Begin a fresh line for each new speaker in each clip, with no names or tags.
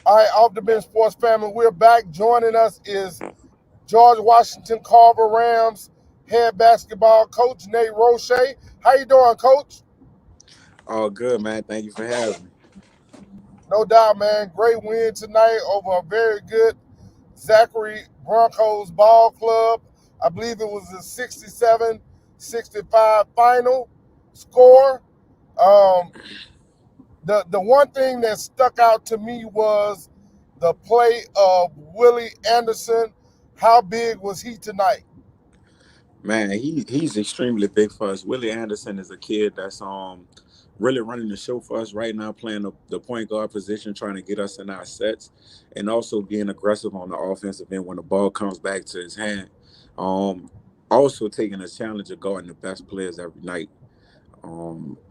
All right, off the bench sports family, we're back. Joining us is George Washington Carver Rams head basketball coach Nate Roche. How you doing, Coach?
All good, man. Thank you for having me.
No doubt, man. Great win tonight over a very good Zachary Broncos ball club. I believe it was a 67-65 final score. Um, the one thing that stuck out to me was the play of Willie Anderson. How big was he tonight?
Man, he's extremely big for us. Willie Anderson is a kid that's really running the show for us right now, playing the point guard position, trying to get us in our sets, and also being aggressive on the offensive end when the ball comes back to his hand. Um, Also taking a challenge of guarding the best players every night.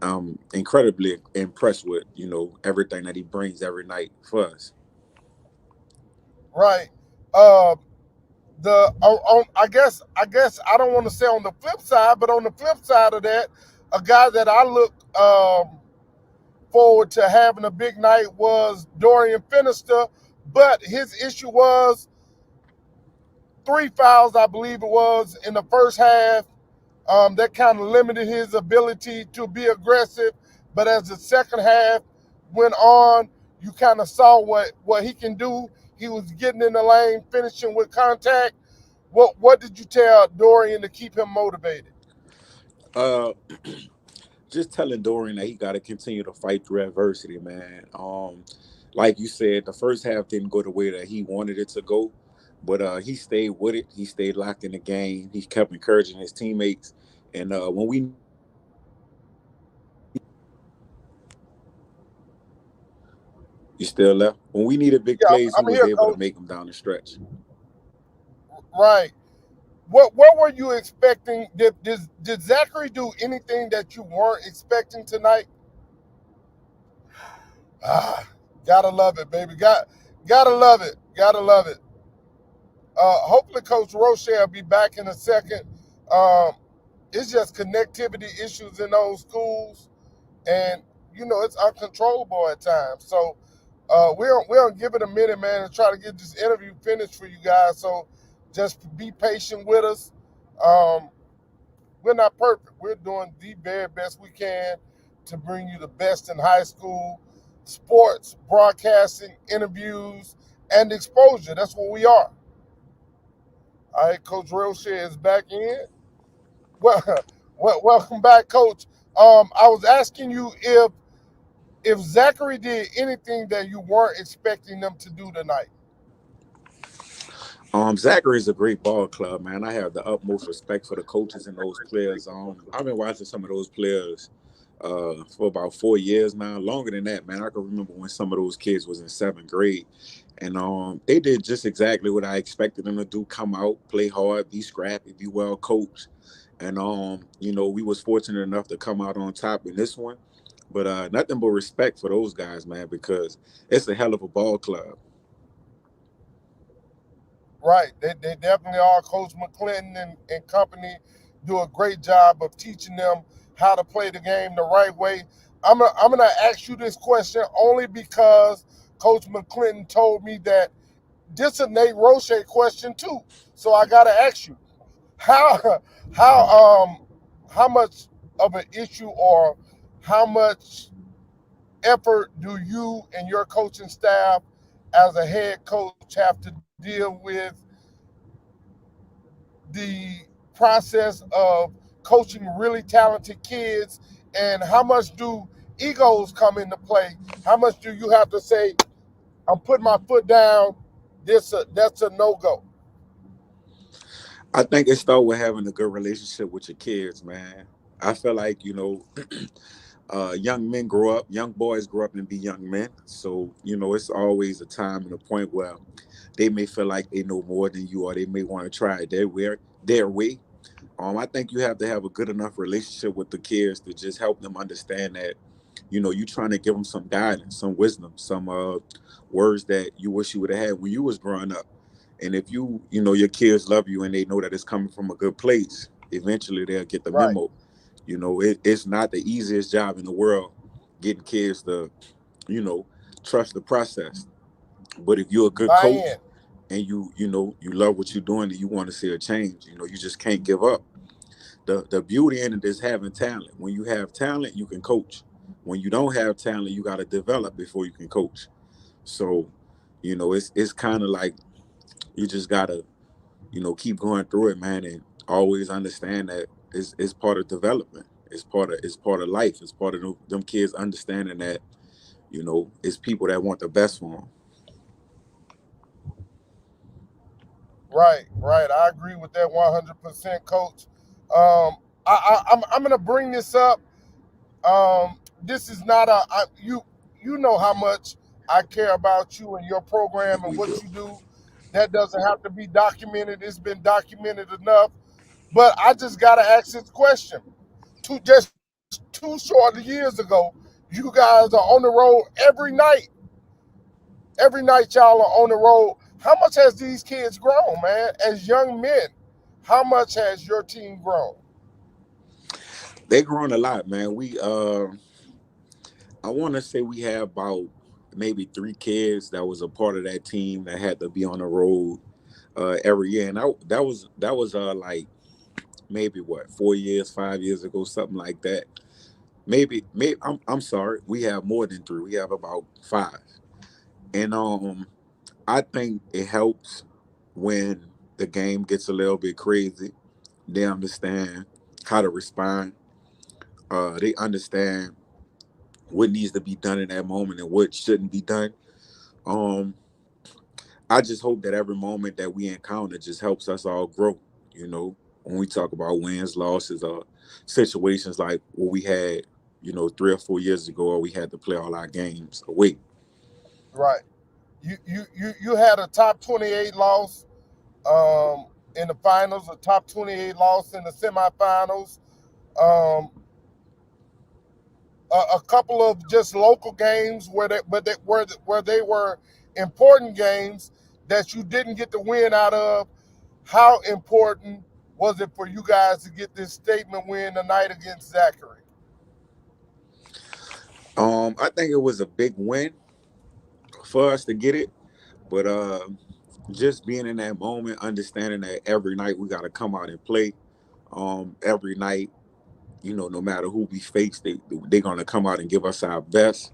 I'm incredibly impressed with everything that he brings every night for us.
Right. I guess I don't want to say on the flip side, but on the flip side of that, a guy that I look forward to having a big night was Dorian Finister, but his issue was three fouls, I believe it was, in the first half. That kind of limited his ability to be aggressive. But as the second half went on, you kind of saw what he can do. He was getting in the lane, finishing with contact. What did you tell Dorian to keep him motivated?
Uh, just telling Dorian that he got to continue to fight through adversity, man. Like you said, the first half didn't go the way that he wanted it to go, but he stayed with it. He stayed locked in the game. He kept encouraging his teammates, and when we you still left when we needed big
Yeah,
plays, he
I'm
was
here,
able to
coach.
make them down the stretch.
Right. What were you expecting? Did Zachary do anything that you weren't expecting tonight? Ah, gotta love it, baby. Gotta love it. Gotta love it. Hopefully, Coach Roche will be back in a second. Um, it's just connectivity issues in those schools, and it's uncontrollable at times. So we'll give it a minute, man, and try to get this interview finished for you guys. So just be patient with us. Um, we're not perfect. We're doing the very best we can to bring you the best in high school sports, broadcasting, interviews, and exposure. That's what we are. All right, Coach Roche is back in. Well, welcome back, Coach. I was asking you if Zachary did anything that you weren't expecting them to do tonight.
Zachary is a great ball club, man. I have the utmost respect for the coaches and those players. I've been watching some of those players for about 4 years now, longer than that, man. I can remember when some of those kids was in seventh grade, and they did just exactly what I expected them to do: come out, play hard, be scrappy, be well coached, and we was fortunate enough to come out on top in this one. But nothing but respect for those guys, man, because it's a hell of a ball club.
Right. They definitely are. Coach McClinton and company do a great job of teaching them how to play the game the right way. I'm gonna ask you this question only because Coach McClinton told me that this is a Nate Roche question too. So I gotta ask you, how how how much of an issue or how much effort do you and your coaching staff as a head coach have to deal with the process of coaching really talented kids, and how much do egos come into play? How much do you have to say, I'm putting my foot down, that's a no-go?
I think it starts with having a good relationship with your kids, man. I feel like young men grow up, young boys grow up and be young men. So it's always a time and a point where they may feel like they know more than you, or they may want to try it their way. I think you have to have a good enough relationship with the kids to just help them understand that you trying to give them some guidance, some wisdom, some words that you wish you would have had when you was growing up. And if your kids love you and they know that it's coming from a good place, eventually they'll get the
Right.
memo. It's not the easiest job in the world getting kids to, you know, trust the process. But if you're a good
Buy
coach
in.
and you love what you're doing and you want to see a change, you just can't give up. The beauty in it is having talent. When you have talent, you can coach. When you don't have talent, you got to develop before you can coach. So, it's kind of like you just gotta keep going through it, man, and always understand that it's part of development. It's part of life. It's part of them kids understanding that it's people that want the best for them.
Right, right. I agree with that 100%, Coach. I'm gonna bring this up. This is not you know how much I care about you and your program and
We
what
do.
you do. That doesn't have to be documented. It's been documented enough. But I just gotta ask this question. Just two short years ago, you guys are on the road every night. Every night y'all are on the road. How much has these kids grown, man? As young men, how much has your team grown?
They growing a lot, man. I want to say we have about maybe 3 kids that was a part of that team that had to be on the road every year, and that was like maybe what 4 years, 5 years ago, something like that. Maybe I'm sorry, we have more than 3. We have about 5, and I think it helps when the game gets a little bit crazy. They understand how to respond. They understand what needs to be done in that moment and what shouldn't be done. Um, I just hope that every moment that we encounter just helps us all grow. You know, when we talk about wins, losses, or situations like what we had, 3 or 4 years ago, where we had to play all our games away.
Right. You had a top 28 loss in the finals, a top 28 loss in the semifinals, um, a couple of just local games where they were important games that you didn't get the win out of. How important was it for you guys to get this statement win tonight against Zachary?
I think it was a big win for us to get it, but just being in that moment, understanding that every night we got to come out and play. Every night, no matter who we face, they're gonna come out and give us our best.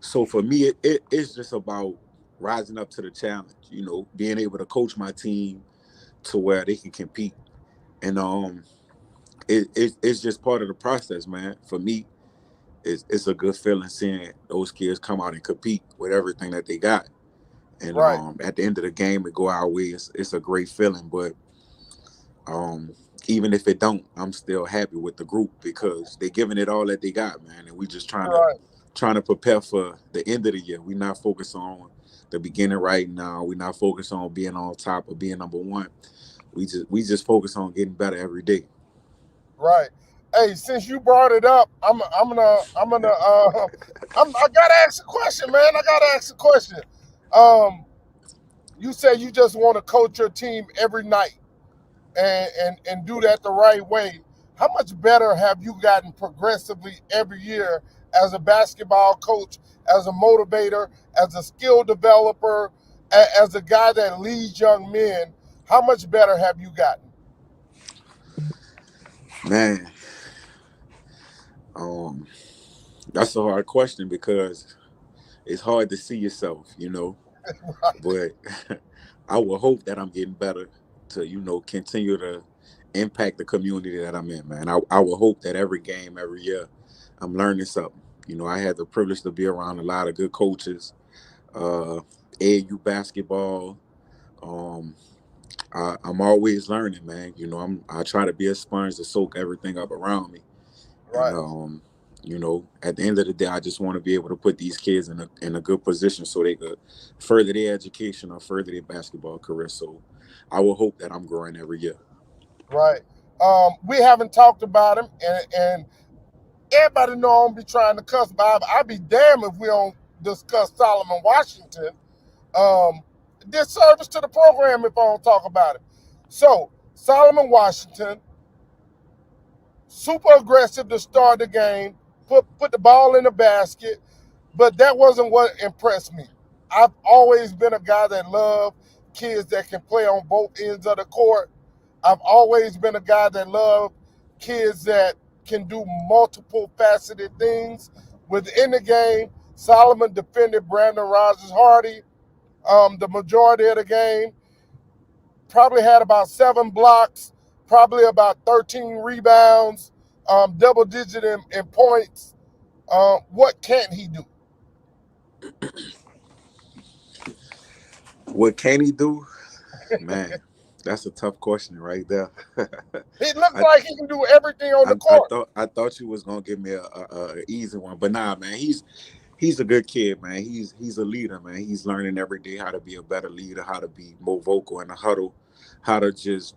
So for me, it's just about rising up to the challenge. Being able to coach my team to where they can compete, and it's just part of the process, man. For me, it's a good feeling seeing those kids come out and compete with everything that they got, and
Right,
at the end of the game, it go our way. It's a great feeling, but um, even if it don't, I'm still happy with the group because they giving it all that they got, man, and we just
right,
trying to prepare for the end of the year. We're not focused on the beginning right now. We're not focused on being on top or being number one. We just focus on getting better every day.
right. Hey, since you brought it up, I gotta ask a question, man. I gotta ask a question. Um, you say you just want to coach your team every night and do that the right way. How much better have you gotten progressively every year as a basketball coach, as a motivator, as a skill developer, as a guy that leads young men? How much better have you gotten?
Man, um, that's a hard question because it's hard to see yourself. But I will hope that I'm getting better to, continue to impact the community that I'm in, man. I will hope that every game, every year, I'm learning something. I had the privilege to be around a lot of good coaches, uh, AU basketball. Um, I'm always learning, man. I try to be a sponge to soak everything up around me. And
Right,
at the end of the day, I just want to be able to put these kids in a good position so they could further their education or further their basketball career. So I will hope that I'm growing every year.
right. We haven't talked about him, and everybody know I don't be trying to cuss, but I'd be damned if we don't discuss Solomon Washington. Um, Disservice to the program if I don't talk about it. So Solomon Washington, super aggressive to start the game, put the ball in the basket, but that wasn't what impressed me. I've always been a guy that loved kids that can play on both ends of the court. I've always been a guy that loved kids that can do multiple faceted things within the game. Solomon defended Brandon Rogers Hardy the majority of the game. Probably had about 7 blocks, probably about 13 rebounds, double digit in points. What can't he do?
What can he do? Man, that's a tough question right there.
He looks
I,
like he can do everything on the court.
I thought you was gonna give me a easy one, but nah, man, he's a good kid, man. He's a leader, man. He's learning every day how to be a better leader, how to be more vocal in the huddle, how to just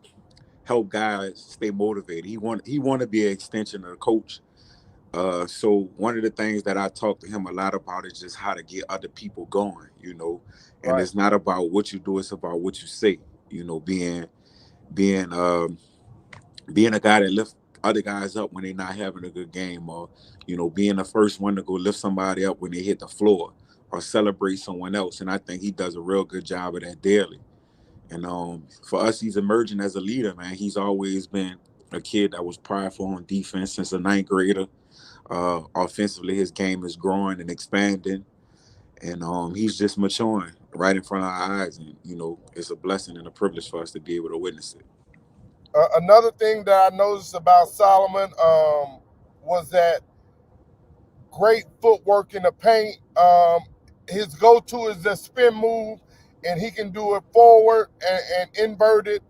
help guys stay motivated. He want to be an extension of the coach. So one of the things that I talk to him a lot about is just how to get other people going, and
Right,
it's not about what you do, it's about what you say, being being a guy that lifts other guys up when they're not having a good game, or being the first one to go lift somebody up when they hit the floor, or celebrate someone else. And I think he does a real good job of that daily. And for us, he's emerging as a leader, man. He's always been a kid that was prideful on defense since a ninth grader. Offensively, his game is growing and expanding, and he's just maturing right in front of our eyes. And it's a blessing and a privilege for us to be able to witness it.
another thing that I noticed about Solomon was that great footwork in the paint. His go-to is the spin move, and he can do it forward and inverted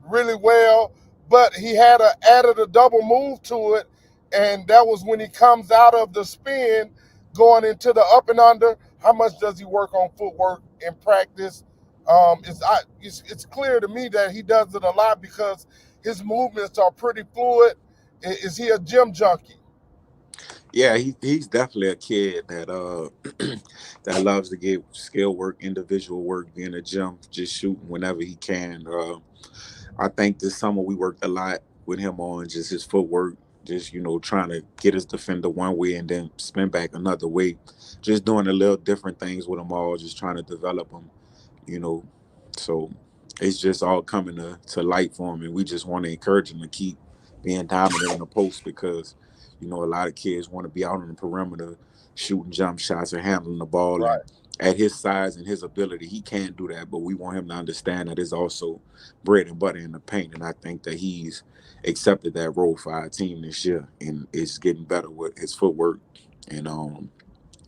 really well. But he had added a double move to it, and that was when he comes out of the spin, going into the up and under. How much does he work on footwork in practice? It's clear to me that he does it a lot because his movements are pretty fluid. Is he a gym junkie?
Yeah, he's definitely a kid that that loves to get skill work, individual work, be in the gym, just shooting whenever he can. I think this summer we worked a lot with him on just his footwork, just trying to get his defender one way and then spin back another way, just doing a little different things with him all, just trying to develop him, you know. So it's just all coming to light for him, and we just want to encourage him to keep being dominant in the post because a lot of kids want to be out on the perimeter shooting jump shots or handling the ball, and
Right.
at his size and his ability he can't do that, but we want him to understand that it's also bread and butter in the paint, and I think that he's accepted that role for our team this year and is getting better with his footwork and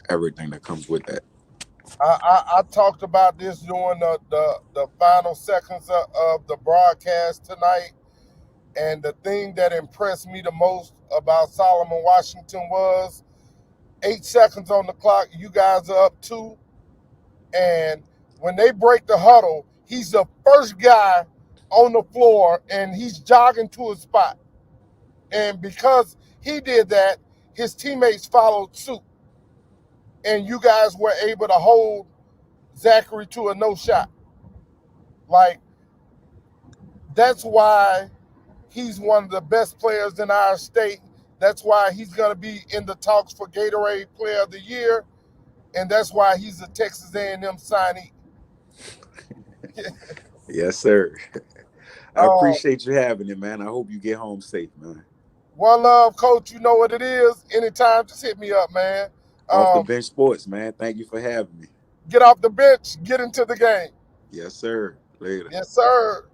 everything that comes with that.
I talked about this during the final seconds of the broadcast tonight, and the thing that impressed me the most about Solomon Washington was 8 seconds on the clock. You guys are up two, and when they break the huddle, he's the first guy on the floor, and he's jogging to his spot. And because he did that, his teammates followed suit, and you guys were able to hold Zachary to a no shot. Like, that's why he's one of the best players in our state. That's why he's going to be in the talks for Gatorade Player of the Year, and that's why he's a Texas A&M signee.
Yes, sir. I
um,
appreciate you having it, man. I hope you get home safe, man.
One love, coach. You know what it is. Anytime, just hit me up, man.
Off the
Um,
bench sports, man. Thank you for having me.
get off the bench, get into the game.
Yes, sir. Later.
Yes, sir.